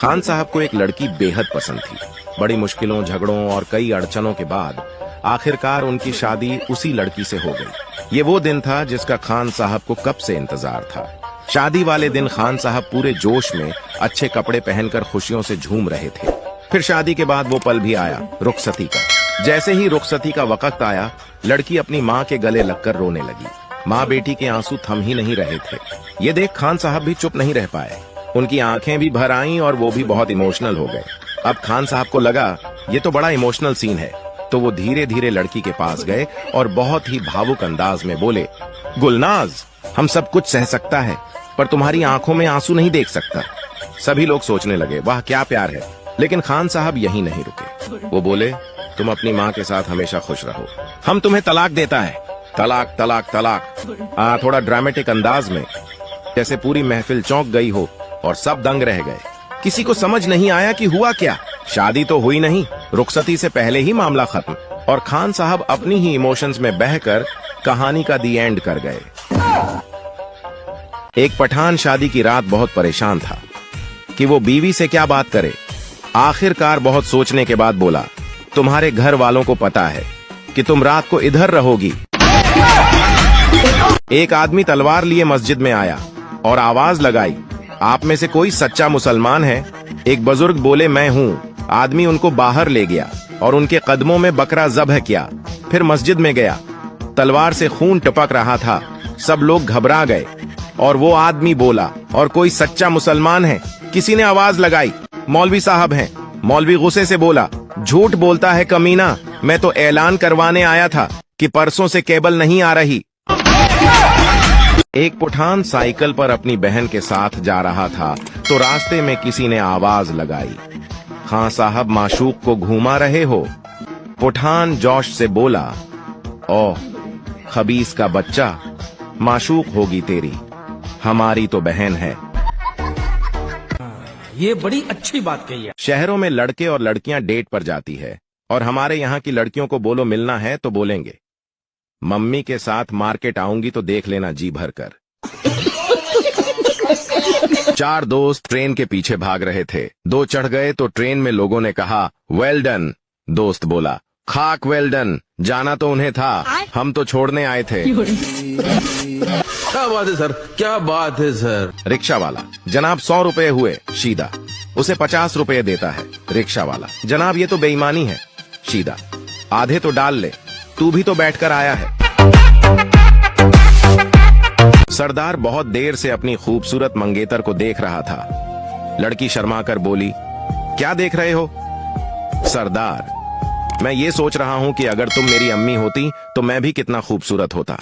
खान साहब को एक लड़की बेहद पसंद थी। बड़ी मुश्किलों, झगड़ों और कई अड़चनों के बाद आखिरकार उनकी शादी उसी लड़की से हो गई। ये वो दिन था जिसका खान साहब को कब से इंतजार था। शादी वाले दिन खान साहब पूरे जोश में अच्छे कपड़े पहनकर खुशियों से झूम रहे थे। फिर शादी के बाद वो पल भी आया, रुखसती का। जैसे ही रुखसती का वक्त आया, लड़की अपनी माँ के गले लगकर रोने लगी। माँ बेटी के आंसू थम ही नहीं रहे थे। ये देख खान साहब भी चुप नहीं रह पाए। उनकी आंखें भी भर आईं और वो भी बहुत इमोशनल हो गए। अब खान साहब को लगा ये तो बड़ा इमोशनल सीन है, तो वो धीरे धीरे लड़की के पास गए और बहुत ही भावुक अंदाज में बोले, गुलनाज, हम सब कुछ सह सकता है, पर तुम्हारी आंखों में आंसू नहीं देख सकता। सभी लोग सोचने लगे, वाह क्या प्यार है। लेकिन खान साहब यहीं नहीं रुके। वो बोले, तुम अपनी माँ के साथ हमेशा खुश रहो, हम तुम्हें तलाक देता है। तलाक तलाक तलाक, थोड़ा ड्रामेटिक अंदाज में, जैसे पूरी महफिल चौंक गई हो और सब दंग रह गए। किसी को समझ नहीं आया कि हुआ क्या। शादी तो हुई नहीं, रुखसती से पहले ही मामला खत्म, और खान साहब अपनी ही इमोशंस में बहकर कहानी का दी एंड कर गए। एक पठान शादी की रात बहुत परेशान था कि वो बीवी से क्या बात करे। आखिरकार बहुत सोचने के बाद बोला, तुम्हारे घर वालों को पता है कि तुम रात को इधर रहोगी। एक आदमी तलवार लिए मस्जिद में आया और आवाज लगाई, आप में से कोई सच्चा मुसलमान है? एक बुजुर्ग बोले, मैं हूँ। आदमी उनको बाहर ले गया और उनके कदमों में बकरा ज़ब्ह किया। फिर मस्जिद में गया, तलवार से खून टपक रहा था। सब लोग घबरा गए और वो आदमी बोला, और कोई सच्चा मुसलमान है? किसी ने आवाज लगाई, मौलवी साहब हैं। मौलवी गुस्से से बोला, झूठ बोलता है कमीना, मैं तो ऐलान करवाने आया था कि परसों से केबल नहीं आ रही। एक पठान साइकिल पर अपनी बहन के साथ जा रहा था तो रास्ते में किसी ने आवाज लगाई, खान साहब माशूक को घुमा रहे हो? पठान जोश से बोला, ओह खबीस का बच्चा, माशूक होगी तेरी, हमारी तो बहन है। ये बड़ी अच्छी बात कही है। शहरों में लड़के और लड़कियां डेट पर जाती है, और हमारे यहाँ की लड़कियों को बोलो मिलना है तो बोलेंगे, मम्मी के साथ मार्केट आऊंगी तो देख लेना जी भर कर। चार दोस्त ट्रेन के पीछे भाग रहे थे। दो चढ़ गए तो ट्रेन में लोगों ने कहा, वेल डन। दोस्त बोला, खाक वेल डन, जाना तो उन्हें था, हम तो छोड़ने आए थे। क्या बात है सर, क्या बात है सर। रिक्शा वाला, जनाब 100 रुपए हुए। शीदा, उसे 50 रुपए देता है। रिक्शा वाला, जनाब ये तो बेईमानी है। शीदा, आधे तो डाल ले, तू भी तो बैठकर आया है। सरदार बहुत देर से अपनी खूबसूरत मंगेतर को देख रहा था। लड़की शर्माकर बोली, क्या देख रहे हो? सरदार, मैं ये सोच रहा हूँ कि अगर तुम मेरी अम्मी होती तो मैं भी कितना खूबसूरत होता।